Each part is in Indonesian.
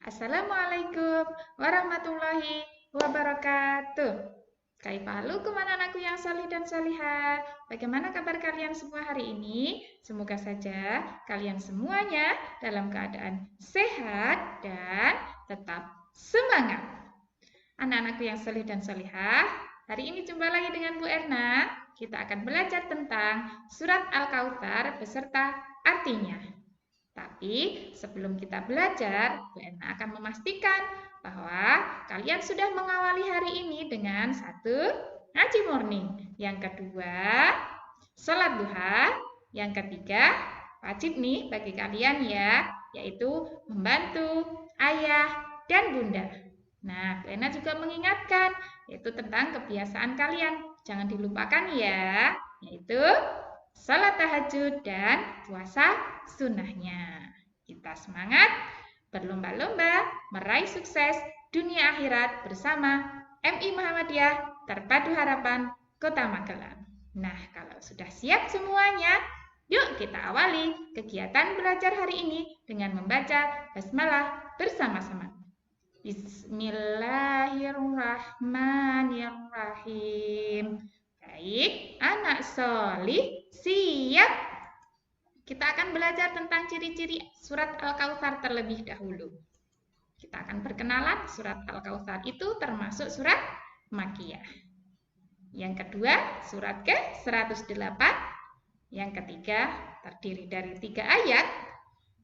Assalamualaikum warahmatullahi wabarakatuh. Kaifahalukum anak-anakku yang salih dan salihah. Bagaimana kabar kalian semua hari ini? Semoga saja kalian semuanya dalam keadaan sehat dan tetap semangat. Anak-anakku yang salih dan salihah, hari ini jumpa lagi dengan Bu Erna. Kita akan belajar tentang surat Al-Kautsar beserta artinya. Tapi sebelum kita belajar, Bu Erna akan memastikan bahwa kalian sudah mengawali hari ini dengan satu, ngaji morning. Yang kedua, sholat duha. Yang ketiga, wajib nih bagi kalian ya, yaitu membantu ayah dan bunda. Nah, Bu Erna juga mengingatkan, yaitu tentang kebiasaan kalian. Jangan dilupakan ya, yaitu salat tahajud dan puasa sunnahnya. Kita semangat berlomba-lomba meraih sukses dunia akhirat bersama MI Muhammadiyah Terpadu Harapan Kota Magelang. Nah, kalau sudah siap semuanya, yuk kita awali kegiatan belajar hari ini dengan membaca basmalah bersama-sama. Bismillahirrahmanirrahim. Baik, anak solih, siap. Kita akan belajar tentang ciri-ciri surat Al-Kautsar terlebih dahulu. Kita akan perkenalan, surat Al-Kautsar itu termasuk surat Makkiyah. Yang kedua, surat ke-108. Yang ketiga, terdiri dari 3 ayat.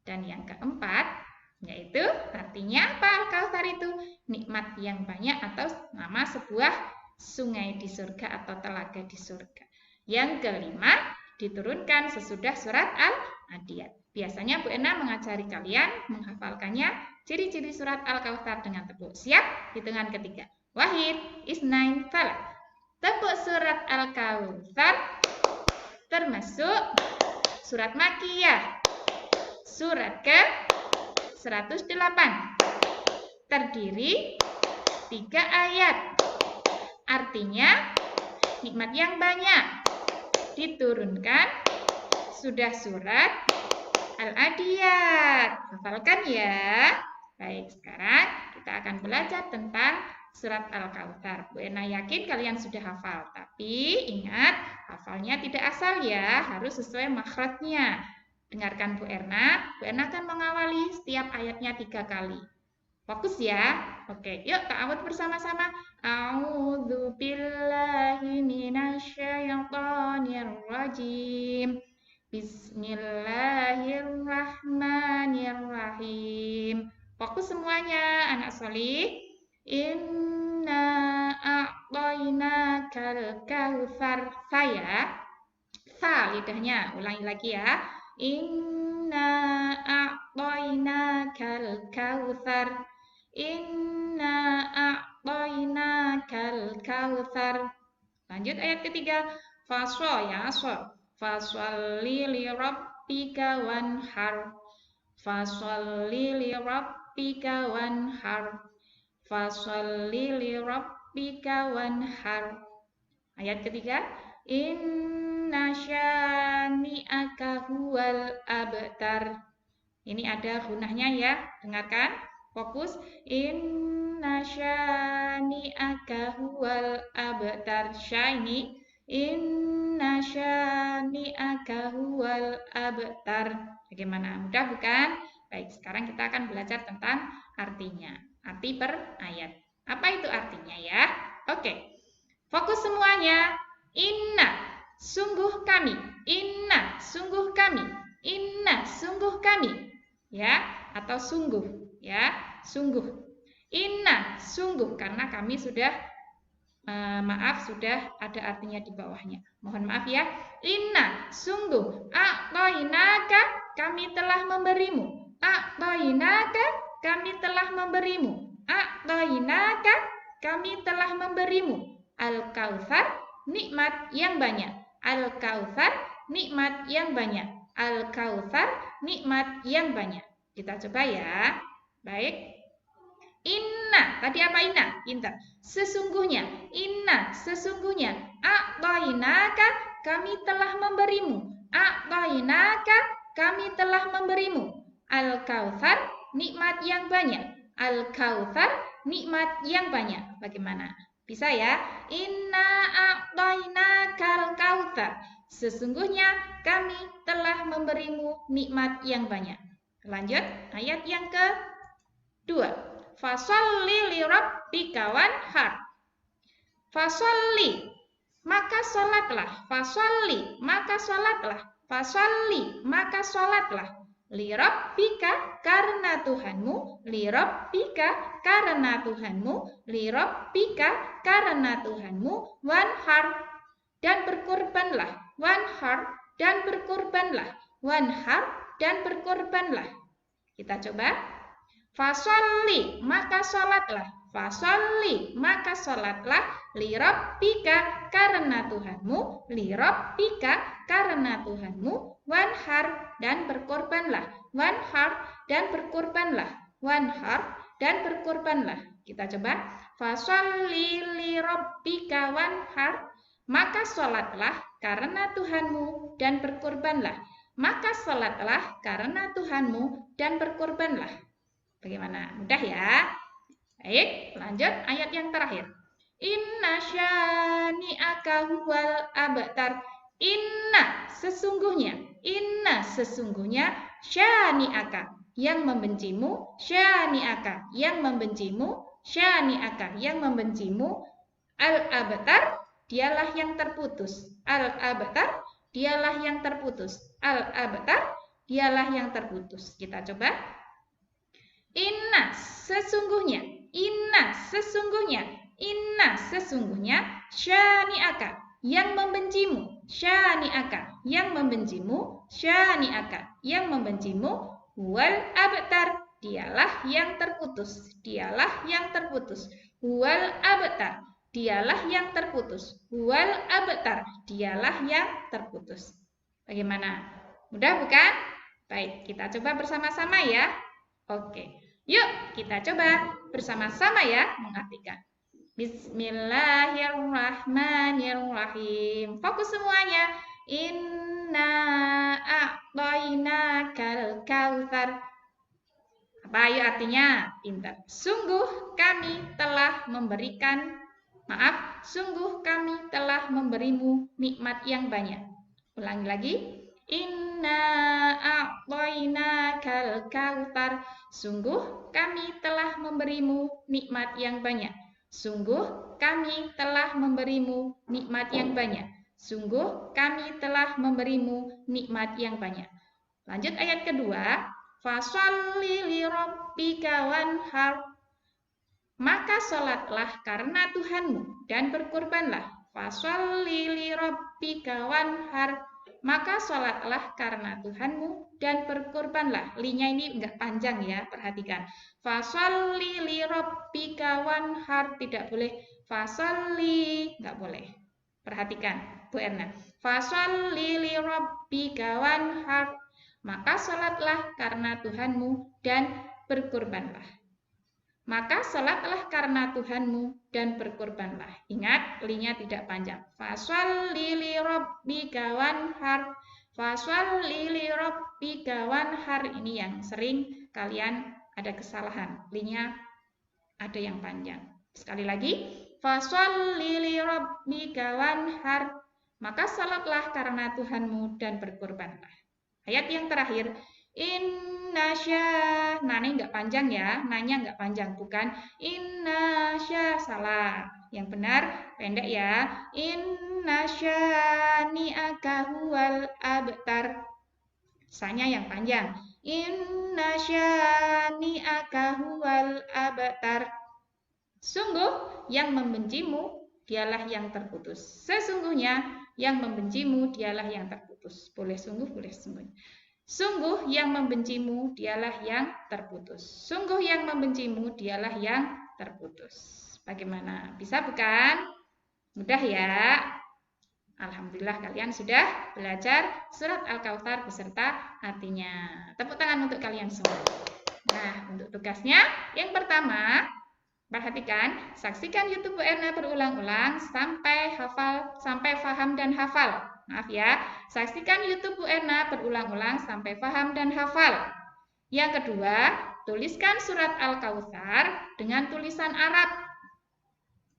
Dan yang keempat, yaitu artinya apa Al-Kautsar itu? Nikmat yang banyak atau nama sebuah sungai di surga atau telaga di surga. Yang kelima, diturunkan sesudah surat Al-Adiyat. Biasanya Bu Erna mengajari kalian menghafalkannya ciri-ciri surat Al-Kautsar dengan tepuk. Siap? Hitungan ketiga. Wahid, isnain, salat. Tepuk surat Al-Kautsar termasuk surat Makkiyah. Surat ke-108. Terdiri 3 ayat. Artinya, nikmat yang banyak. Diturunkan sudah surat Al-Adiyat. Hafalkan ya. Baik, sekarang kita akan belajar tentang surat Al-Kautsar. Bu Erna yakin kalian sudah hafal. Tapi ingat, hafalnya tidak asal ya. Harus sesuai makhrajnya. Dengarkan Bu Erna akan mengawali setiap ayatnya 3 kali. Fokus ya. Oke, yuk ta'awudz bersama-sama. A'udzu billahi minasyaitonir rajim. Bismillahirrahmanirrahim. Fokus semuanya, anak solih. Inna a'tainakal kautsar. Saya. Sa lidahnya, ulangi lagi ya. Inna a'tainakal kautsar. Inna a'tainakal kautsar. Lanjut ayat ketiga. Fasho ya, so. Fasholli li rabbika wanhar. Fasholli li rabbika wanhar. Fasholli li rabbika wanhar. Ayat ketiga. Inna syani'aka huwal abtar. Ini ada gunahnya ya, dengarkan. Fokus. Inna syani'aka huwal abtar. Sya ini. Inna syani'aka huwal abtar. Bagaimana? Mudah bukan? Baik, sekarang kita akan belajar tentang artinya. Arti per ayat. Apa itu artinya ya? Oke. Fokus semuanya. Inna, sungguh kami. Inna, sungguh kami. Inna, sungguh kami. Ya, atau sungguh. Ya, sungguh. Inna, sungguh. Karena kami sudah, sudah ada artinya di bawahnya. Mohon maaf ya. Inna, sungguh. A'tainaka, kami telah memberimu. A'tainaka, kami telah memberimu. A'tainaka, kami telah memberimu. Al-Kautsar, nikmat yang banyak. Al-Kautsar, nikmat yang banyak. Al-Kautsar, nikmat yang banyak. Kita coba ya. Baik. Inna, tadi apa inna? Pintar. Sesungguhnya. Inna, sesungguhnya. A'tainaka, kami telah memberimu. A'tainaka, kami telah memberimu. Al-Kautsar, nikmat yang banyak. Al-Kautsar, nikmat yang banyak. Bagaimana? Bisa ya? Inna a'tainakal kautsar. Sesungguhnya kami telah memberimu nikmat yang banyak. Lanjut, ayat yang kedua. Fasholli li rabbika wanhar. Fasholli, maka sholatlah. Fasholli, maka sholatlah. Fasholli, maka sholatlah. Li rabbika, karena Tuhanmu. Li rabbika, karena Tuhanmu. Li rabbika, karena Tuhanmu. Wanhar, dan berkorbanlah. Wanhar, dan berkorbanlah. Wanhar, dan berkorbanlah. Kita coba. Fasholli, maka sholatlah. Fasholli, maka sholatlah. Li rabbika, karena Tuhanmu. Li rabbika, karena Tuhanmu. Wanhar, dan berkorbanlah. Wanhar, dan berkorbanlah. Wanhar, dan berkorbanlah. Kita coba. Fasholli li rabbika wanhar, maka sholatlah karena Tuhanmu dan berkorbanlah. Maka sholatlah karena Tuhanmu dan berkorbanlah. Bagaimana? Mudah ya? Baik, lanjut ayat yang terakhir. Inna syani'aka huwal abtar. Inna sesungguhnya syani'aka yang membencimu, syani'aka yang membencimu, syani'aka yang membencimu, al-abtar dialah yang terputus. Al-abtar dialah yang terputus. Al-abtar dialah yang terputus. Kita coba. Inna sesungguhnya, inna sesungguhnya, inna sesungguhnya, syani'aka yang membencimu, syani'aka yang membencimu, syani'aka yang membencimu, wal abtar dialah yang terputus, dialah yang terputus, wal abtar dialah yang terputus, wal abtar dialah yang terputus. Bagaimana? Mudah bukan? Baik, kita coba bersama-sama ya. Oke, yuk kita coba bersama-sama ya mengartikan. Bismillahirrahmanirrahim. Fokus semuanya. Inna a'tainakal kautsar. Apa ayo artinya? Pintar. Sungguh kami telah memberikan, sungguh kami telah memberimu nikmat yang banyak. Ulangi lagi. Inna a'tainakal kautsar. Sungguh kami telah memberimu nikmat yang banyak. Sungguh kami telah memberimu nikmat yang banyak. Sungguh kami telah memberimu nikmat yang banyak. Lanjut ayat kedua. Fasholli li rabbika wanhar. Maka sholatlah karena Tuhanmu dan berkorbanlah. Fasholli li rabbika wanhar. Maka sholatlah karena Tuhanmu dan berkorbanlah. Linya ini enggak panjang ya, perhatikan. Fasholli li rabbika wanhar, tidak boleh fasholli, enggak boleh. Perhatikan, Bu Erna. Fasholli li rabbika wanhar. Maka sholatlah karena Tuhanmu dan berkorbanlah. Maka sholatlah karena Tuhanmu dan berkorbanlah. Ingat, linya tidak panjang. Fasholli li rabbika wanhar. Fasholli li rabbika wanhar. Ini yang sering kalian ada kesalahan. Linya ada yang panjang. Sekali lagi. Fasholli li rabbika wanhar. Maka sholatlah karena Tuhanmu dan berkorbanlah. Ayat yang terakhir. Inna sya, nah ini enggak panjang ya, nanya enggak panjang, bukan inna sya, salah. Yang benar pendek ya. Inna syani'aka huwal abtar. Sanya yang panjang. Inna syani'aka huwal abtar. Sungguh yang membencimu dialah yang terputus. Sesungguhnya yang membencimu dialah yang terputus. Boleh sungguh, boleh sungguh. Sungguh yang membencimu dialah yang terputus. Sungguh yang membencimu dialah yang terputus. Bagaimana? Bisa bukan? Mudah ya? Alhamdulillah kalian sudah belajar surat Al-Kautsar beserta artinya. Tepuk tangan untuk kalian semua. Nah, untuk tugasnya yang pertama, perhatikan, saksikan YouTube Bu Erna berulang-ulang sampai hafal, sampai paham dan hafal. Maaf ya, saksikan YouTube Bu Erna berulang-ulang sampai paham dan hafal. Yang kedua, tuliskan surat Al-Kautsar dengan tulisan Arab.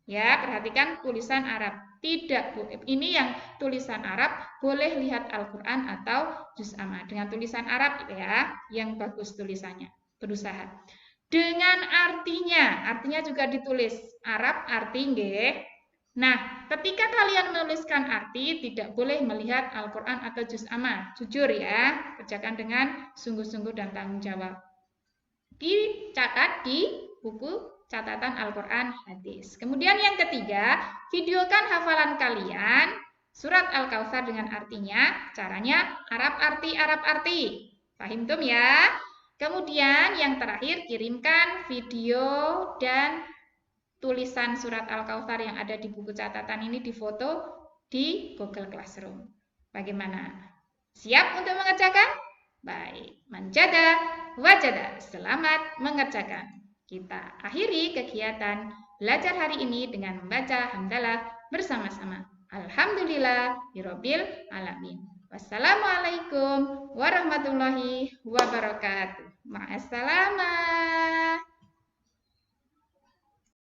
Ya, perhatikan tulisan Arab. Tidak, ini yang tulisan Arab, boleh lihat Al-Quran atau juz amma. Dengan tulisan Arab ya, yang bagus tulisannya. Berusaha. Dengan artinya juga ditulis Arab arti nggih. Nah, ketika kalian menuliskan arti, tidak boleh melihat Al-Quran atau juz amma. Jujur ya, kerjakan dengan sungguh-sungguh dan tanggung jawab. Dicatat di buku catatan Al-Quran hadis. Kemudian yang ketiga, videokan hafalan kalian surat Al-Kautsar dengan artinya. Caranya Arab arti. Paham tum ya? Kemudian yang terakhir, kirimkan video dan tulisan surat Al-Kautsar yang ada di buku catatan ini difoto di Google Classroom. Bagaimana? Siap untuk mengerjakan? Baik, manjada, wajada. Selamat mengerjakan. Kita akhiri kegiatan belajar hari ini dengan membaca hamdalah bersama-sama. Alhamdulillahirabbil alamin. Wassalamualaikum warahmatullahi wabarakatuh. Ma'assalamah.